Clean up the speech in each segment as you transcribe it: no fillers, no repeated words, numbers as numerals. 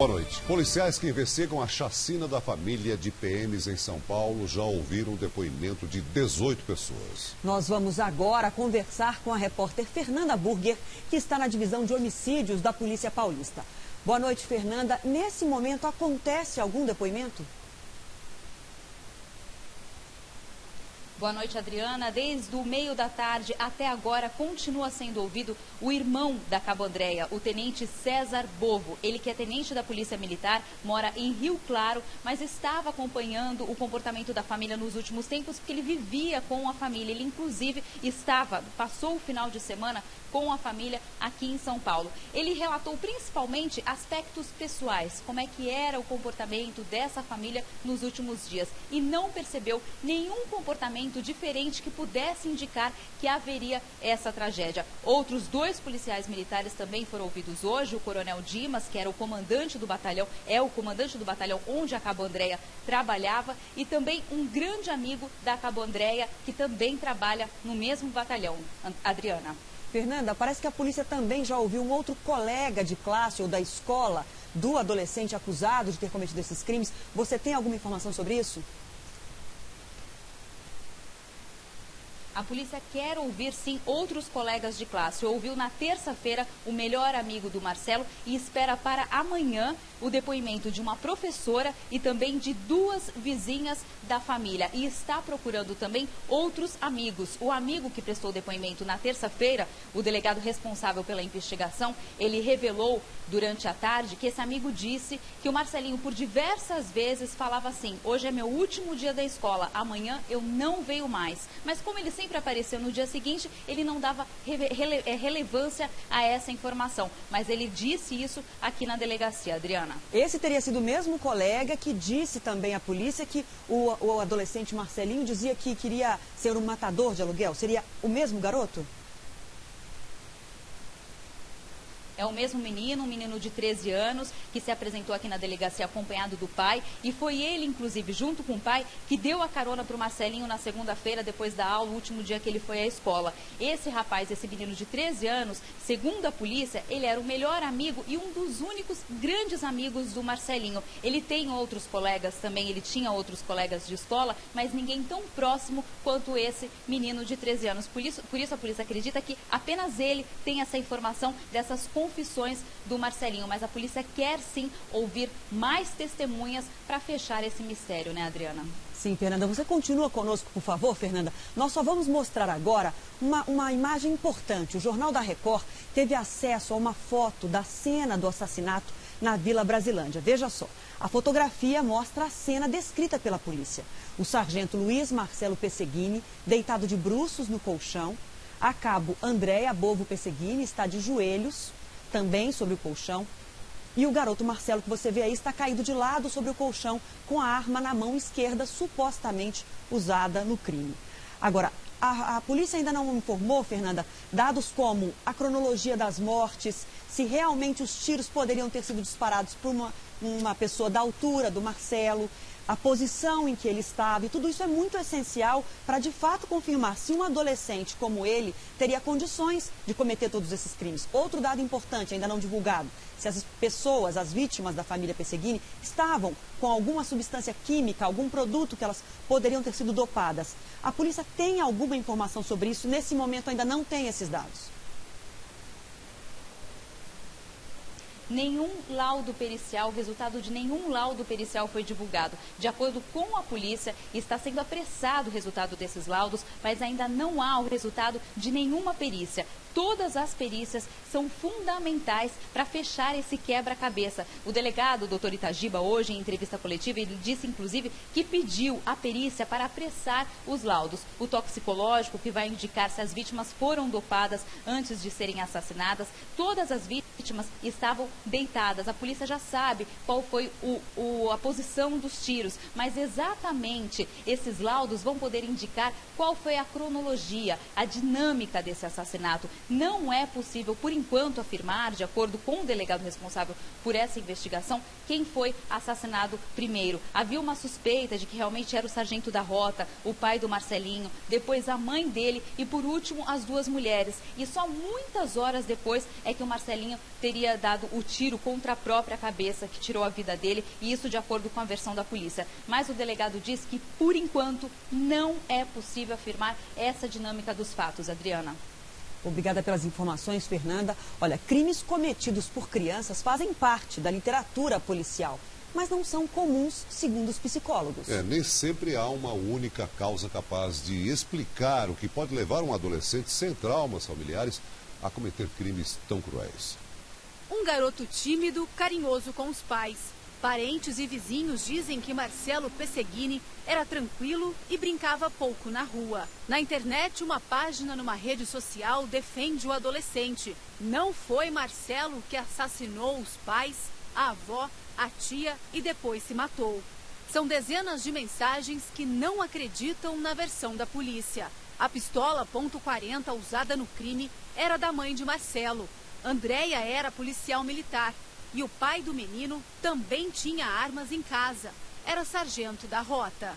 Boa noite. Policiais que investigam a chacina da família de PMs em São Paulo já ouviram o depoimento de 18 pessoas. Nós vamos agora conversar com a repórter Fernanda Burger, que está na divisão de homicídios da Polícia Paulista. Boa noite, Fernanda. Nesse momento acontece algum depoimento? Boa noite, Adriana. Desde o meio da tarde até agora continua sendo ouvido o irmão da Cabo Andréia, o tenente César Bovo. Ele que é tenente da Polícia Militar, mora em Rio Claro, mas estava acompanhando o comportamento da família nos últimos tempos, porque ele vivia com a família. Ele, inclusive, passou o final de semana com a família aqui em São Paulo. Ele relatou principalmente aspectos pessoais, como é que era o comportamento dessa família nos últimos dias, e não percebeu nenhum comportamento diferente que pudesse indicar que haveria essa tragédia. Outros dois policiais militares também foram ouvidos hoje, o coronel Dimas, que era o comandante do batalhão, onde a Cabo Andréia trabalhava, e também um grande amigo da Cabo Andréia, que também trabalha no mesmo batalhão. Adriana. Fernanda, parece que a polícia também já ouviu um outro colega de classe ou da escola do adolescente acusado de ter cometido esses crimes. Você tem alguma informação sobre isso? A polícia quer ouvir, sim, outros colegas de classe. Ouviu na terça-feira o melhor amigo do Marcelo e espera para amanhã o depoimento de uma professora e também de duas vizinhas da família. E está procurando também outros amigos. O amigo que prestou depoimento na terça-feira, o delegado responsável pela investigação, ele revelou durante a tarde que esse amigo disse que o Marcelinho, por diversas vezes, falava assim: hoje é meu último dia da escola, amanhã eu não venho mais. Mas como ele sempre apareceu no dia seguinte, ele não dava relevância a essa informação. Mas ele disse isso aqui na delegacia, Adriana. Esse teria sido o mesmo colega que disse também à polícia que o adolescente Marcelinho dizia que queria ser um matador de aluguel. Seria o mesmo garoto? É o mesmo menino, um menino de 13 anos, que se apresentou aqui na delegacia acompanhado do pai. E foi ele, inclusive, junto com o pai, que deu a carona para o Marcelinho na segunda-feira, depois da aula, o último dia que ele foi à escola. Esse rapaz, esse menino de 13 anos, segundo a polícia, ele era o melhor amigo e um dos únicos grandes amigos do Marcelinho. Ele tem outros colegas também, ele tinha outros colegas de escola, mas ninguém tão próximo quanto esse menino de 13 anos. Por isso a polícia acredita que apenas ele tem essa informação dessas confissões do Marcelinho, mas a polícia quer sim ouvir mais testemunhas para fechar esse mistério, né, Adriana? Sim, Fernanda. Você continua conosco, por favor, Fernanda? Nós só vamos mostrar agora uma imagem importante. O Jornal da Record teve acesso a uma foto da cena do assassinato na Vila Brasilândia. Veja só, a fotografia mostra a cena descrita pela polícia. O sargento Luiz Marcelo Pesseguini, deitado de bruços no colchão. A cabo Andréia Bovo Pesseguini está de joelhos, também sobre o colchão. E o garoto Marcelo, que você vê aí, está caído de lado sobre o colchão, com a arma na mão esquerda, supostamente usada no crime. Agora, a polícia ainda não informou, Fernanda, dados como a cronologia das mortes, se realmente os tiros poderiam ter sido disparados por uma pessoa da altura do Marcelo, a posição em que ele estava, e tudo isso é muito essencial para, de fato, confirmar se um adolescente como ele teria condições de cometer todos esses crimes. Outro dado importante, ainda não divulgado, se as pessoas, as vítimas da família Pesseguini, estavam com alguma substância química, algum produto que elas poderiam ter sido dopadas. A polícia tem alguma informação sobre isso? Nesse momento ainda não tem esses dados. Nenhum laudo pericial, o resultado de nenhum laudo pericial foi divulgado. De acordo com a polícia, está sendo apressado o resultado desses laudos, mas ainda não há o resultado de nenhuma perícia. Todas as perícias são fundamentais para fechar esse quebra-cabeça. O delegado, o doutor Itagiba, hoje em entrevista coletiva, ele disse, inclusive, que pediu a perícia para apressar os laudos. O toxicológico, que vai indicar se as vítimas foram dopadas antes de serem assassinadas. Todas as vítimas estavam deitadas. A polícia já sabe qual foi a posição dos tiros, mas exatamente esses laudos vão poder indicar qual foi a cronologia, a dinâmica desse assassinato. Não é possível, por enquanto, afirmar, de acordo com o delegado responsável por essa investigação, quem foi assassinado primeiro. Havia uma suspeita de que realmente era o sargento da rota, o pai do Marcelinho, depois a mãe dele e, por último, as duas mulheres. E só muitas horas depois é que o Marcelinho teria dado o tiro contra a própria cabeça, que tirou a vida dele, e isso de acordo com a versão da polícia. Mas o delegado diz que, por enquanto, não é possível afirmar essa dinâmica dos fatos. Adriana. Obrigada pelas informações, Fernanda. Olha, crimes cometidos por crianças fazem parte da literatura policial, mas não são comuns, segundo os psicólogos. Nem sempre há uma única causa capaz de explicar o que pode levar um adolescente sem traumas familiares a cometer crimes tão cruéis. Um garoto tímido, carinhoso com os pais. Parentes e vizinhos dizem que Marcelo Pesseguini era tranquilo e brincava pouco na rua. Na internet, uma página numa rede social defende o adolescente. Não foi Marcelo que assassinou os pais, a avó, a tia e depois se matou. São dezenas de mensagens que não acreditam na versão da polícia. A pistola .40 usada no crime era da mãe de Marcelo. Andréia era policial militar. E o pai do menino também tinha armas em casa. Era sargento da rota.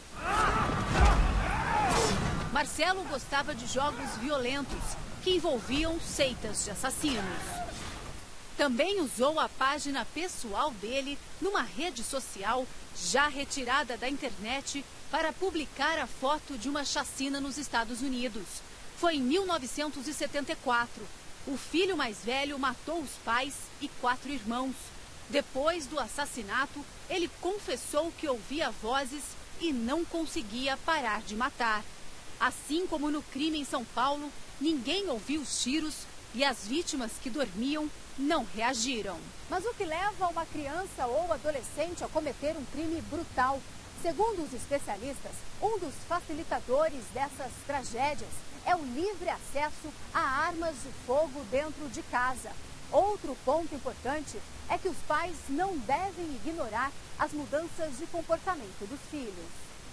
Marcelo gostava de jogos violentos que envolviam seitas de assassinos. Também usou a página pessoal dele numa rede social já retirada da internet para publicar a foto de uma chacina nos Estados Unidos. Foi em 1974. O filho mais velho matou os pais e 4 irmãos. Depois do assassinato, ele confessou que ouvia vozes e não conseguia parar de matar. Assim como no crime em São Paulo, ninguém ouviu os tiros e as vítimas que dormiam não reagiram. Mas o que leva uma criança ou adolescente a cometer um crime brutal? Segundo os especialistas, um dos facilitadores dessas tragédias é o livre acesso a armas de fogo dentro de casa. Outro ponto importante é que os pais não devem ignorar as mudanças de comportamento dos filhos.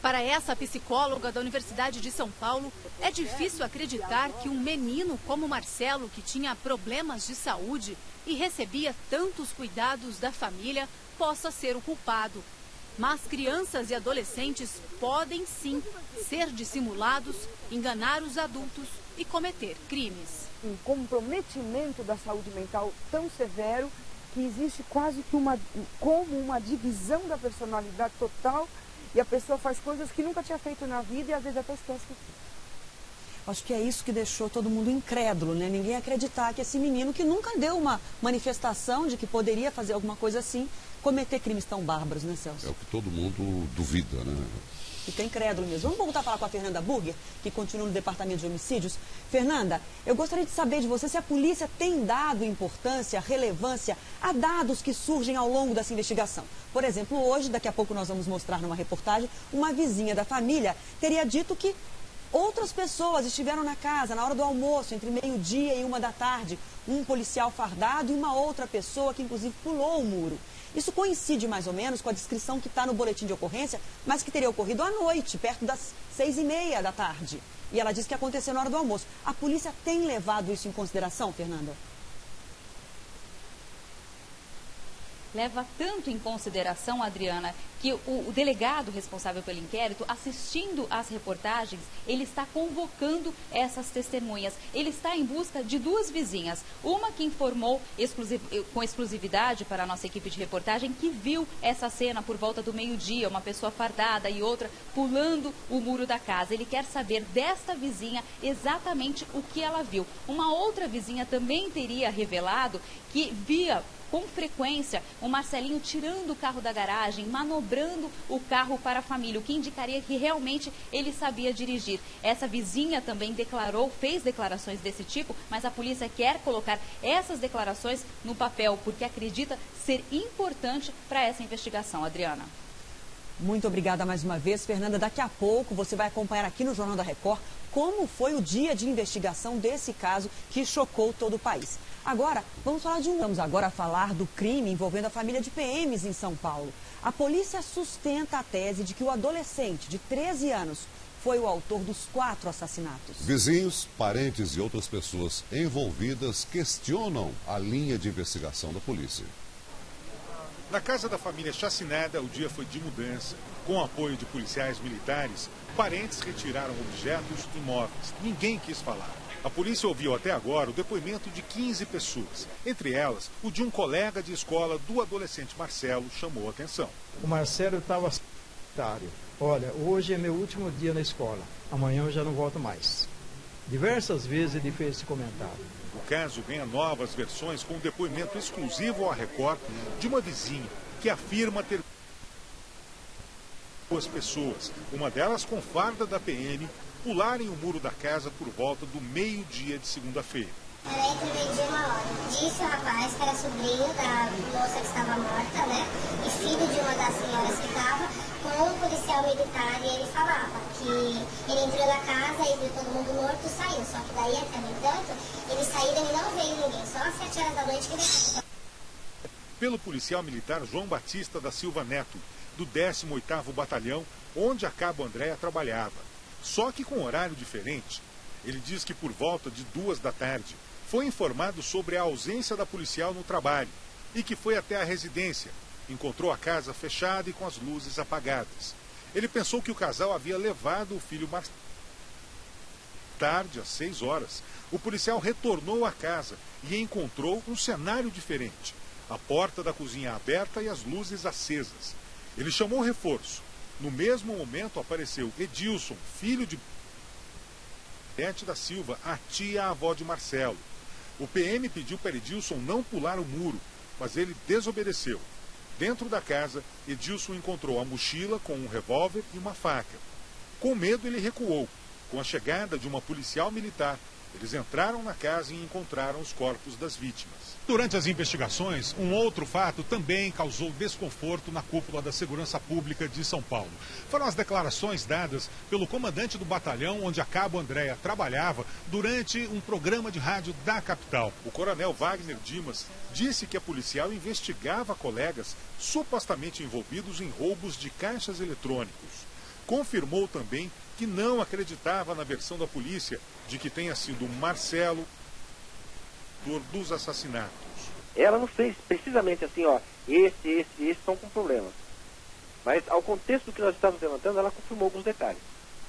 Para essa psicóloga da Universidade de São Paulo, é difícil acreditar que um menino como Marcelo, que tinha problemas de saúde e recebia tantos cuidados da família, possa ser o culpado. Mas crianças e adolescentes podem sim ser dissimulados, enganar os adultos e cometer crimes. Um comprometimento da saúde mental tão severo que existe quase que uma divisão da personalidade total e a pessoa faz coisas que nunca tinha feito na vida e às vezes até esquece que fez. Acho que é isso que deixou todo mundo incrédulo, né? Ninguém acreditar que esse menino, que nunca deu uma manifestação de que poderia fazer alguma coisa assim, cometer crimes tão bárbaros, né, Celso? É o que todo mundo duvida, né? Fica incrédulo mesmo. Vamos voltar a falar com a Fernanda Burger, que continua no Departamento de Homicídios. Fernanda, eu gostaria de saber de você se a polícia tem dado importância, relevância a dados que surgem ao longo dessa investigação. Por exemplo, hoje, daqui a pouco nós vamos mostrar numa reportagem, uma vizinha da família teria dito que outras pessoas estiveram na casa na hora do almoço, entre meio-dia e 1 da tarde. Um policial fardado e uma outra pessoa que, inclusive, pulou o muro. Isso coincide mais ou menos com a descrição que está no boletim de ocorrência, mas que teria ocorrido à noite, perto das 6h30 da tarde. E ela disse que aconteceu na hora do almoço. A polícia tem levado isso em consideração, Fernanda? Leva tanto em consideração, Adriana, que o delegado responsável pelo inquérito, assistindo às reportagens, ele está convocando essas testemunhas. Ele está em busca de 2 vizinhas. Uma que informou com exclusividade para a nossa equipe de reportagem que viu essa cena por volta do meio-dia, uma pessoa fardada e outra pulando o muro da casa. Ele quer saber desta vizinha exatamente o que ela viu. Uma outra vizinha também teria revelado que via com frequência o Marcelinho tirando o carro da garagem, manobrando o carro para a família, o que indicaria que realmente ele sabia dirigir. Essa vizinha também fez declarações desse tipo, mas a polícia quer colocar essas declarações no papel, porque acredita ser importante para essa investigação. Adriana. Muito obrigada mais uma vez, Fernanda. Daqui a pouco você vai acompanhar aqui no Jornal da Record como foi o dia de investigação desse caso que chocou todo o país. Agora, vamos agora a falar do crime envolvendo a família de PMs em São Paulo. A polícia sustenta a tese de que o adolescente de 13 anos foi o autor dos 4 assassinatos. Vizinhos, parentes e outras pessoas envolvidas questionam a linha de investigação da polícia. Na casa da família chacinada, o dia foi de mudança. Com o apoio de policiais militares, parentes retiraram objetos e móveis. Ninguém quis falar. A polícia ouviu até agora o depoimento de 15 pessoas. Entre elas, o de um colega de escola do adolescente Marcelo chamou a atenção. O Marcelo estava solitário. Olha, hoje é meu último dia na escola. Amanhã eu já não volto mais. Diversas vezes ele fez esse comentário. O caso ganha novas versões com um depoimento exclusivo à Record de uma vizinha que afirma ter 2 pessoas, uma delas com farda da PM, pularem o muro da casa por volta do meio-dia de segunda-feira. Era entre meio-dia e 1h. Disse o rapaz que era sobrinho da moça que estava morta, né? E filho de uma das senhoras que estava, com um policial militar, e ele falava que ele entrou na casa e viu todo mundo morto e saiu. Só que daí, até no entanto, ele saiu e ele não veio ninguém, só às 7 horas da noite que ele saiu. Pelo policial militar João Batista da Silva Neto, do 18º Batalhão, onde a Cabo Andréia trabalhava. Só que com horário diferente. Ele diz que por volta de 2 da tarde foi informado sobre a ausência da policial no trabalho e que foi até a residência. Encontrou a casa fechada e com as luzes apagadas. Ele pensou que o casal havia levado o filho mais tarde, às 6 horas. O policial retornou à casa e encontrou um cenário diferente. A porta da cozinha aberta e as luzes acesas. Ele chamou reforço. No mesmo momento apareceu Edilson, filho de da Silva, a tia-avó de Marcelo. O PM pediu para Edilson não pular o muro, mas ele desobedeceu. Dentro da casa, Edilson encontrou a mochila com um revólver e uma faca. Com medo, ele recuou. Com a chegada de uma policial militar, eles entraram na casa e encontraram os corpos das vítimas. Durante as investigações, um outro fato também causou desconforto na cúpula da Segurança Pública de São Paulo. Foram as declarações dadas pelo comandante do batalhão onde a Cabo Andréia trabalhava durante um programa de rádio da capital. O coronel Wagner Dimas disse que a policial investigava colegas supostamente envolvidos em roubos de caixas eletrônicos. Confirmou também que não acreditava na versão da polícia de que tenha sido Marcelo dos assassinatos. Ela não fez precisamente assim, ó, esse estão com problemas. Mas ao contexto do que nós estávamos levantando, ela confirmou alguns detalhes.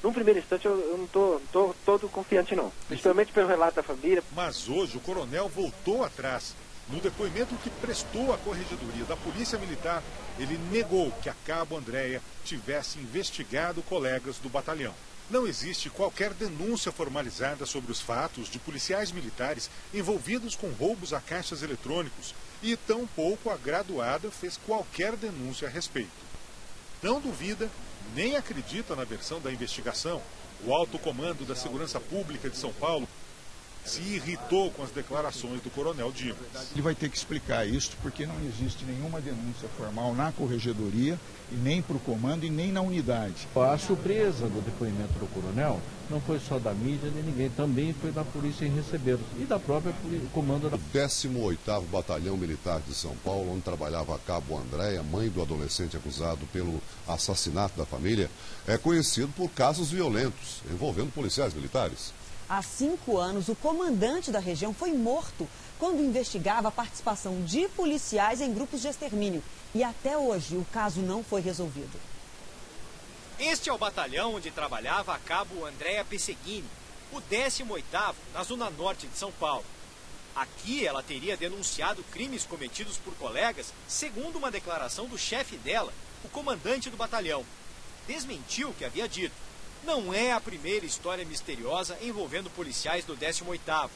Num primeiro instante eu não estou todo confiante não, principalmente pelo relato da família. Mas hoje o coronel voltou atrás. No depoimento que prestou à Corregedoria da Polícia Militar, ele negou que a Cabo Andréia tivesse investigado colegas do batalhão. Não existe qualquer denúncia formalizada sobre os fatos de policiais militares envolvidos com roubos a caixas eletrônicos e tampouco a graduada fez qualquer denúncia a respeito. Não duvida, nem acredita na versão da investigação. O alto comando da Segurança Pública de São Paulo se irritou com as declarações do coronel Dimas. Ele vai ter que explicar isso porque não existe nenhuma denúncia formal na Corregedoria e nem para o comando e nem na unidade. A surpresa do depoimento do coronel não foi só da mídia nem ninguém, também foi da polícia em recebê-los e da própria comando da... O 18º Batalhão Militar de São Paulo, onde trabalhava a Cabo Andréia, mãe do adolescente acusado pelo assassinato da família, é conhecido por casos violentos envolvendo policiais militares. Há 5 anos, o comandante da região foi morto quando investigava a participação de policiais em grupos de extermínio. E até hoje o caso não foi resolvido. Este é o batalhão onde trabalhava a Cabo Andréia Pesseguini, o 18º na zona norte de São Paulo. Aqui ela teria denunciado crimes cometidos por colegas, segundo uma declaração do chefe dela, o comandante do batalhão. Desmentiu o que havia dito. Não é a primeira história misteriosa envolvendo policiais do 18º.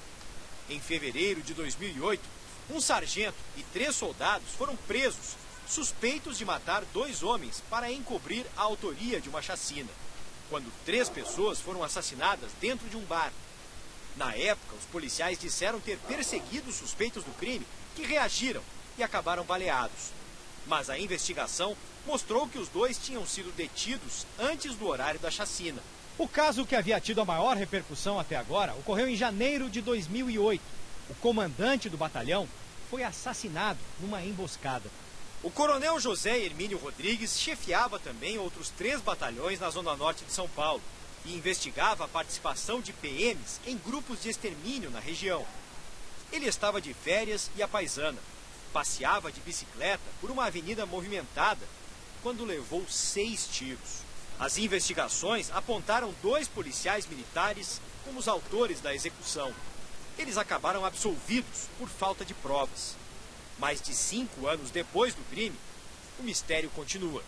Em fevereiro de 2008, um sargento e 3 soldados foram presos, suspeitos de matar 2 homens para encobrir a autoria de uma chacina, quando 3 pessoas foram assassinadas dentro de um bar. Na época, os policiais disseram ter perseguido os suspeitos do crime, que reagiram e acabaram baleados. Mas a investigação mostrou que os 2 tinham sido detidos antes do horário da chacina. O caso que havia tido a maior repercussão até agora ocorreu em janeiro de 2008. O comandante do batalhão foi assassinado numa emboscada. O coronel José Hermínio Rodrigues chefiava também outros 3 batalhões na zona norte de São Paulo. e investigava a participação de PMs em grupos de extermínio na região. Ele estava de férias e à paisana. Passeava de bicicleta por uma avenida movimentada quando levou 6 tiros. As investigações apontaram 2 policiais militares como os autores da execução. Eles acabaram absolvidos por falta de provas. Mais de 5 anos depois do crime, o mistério continua.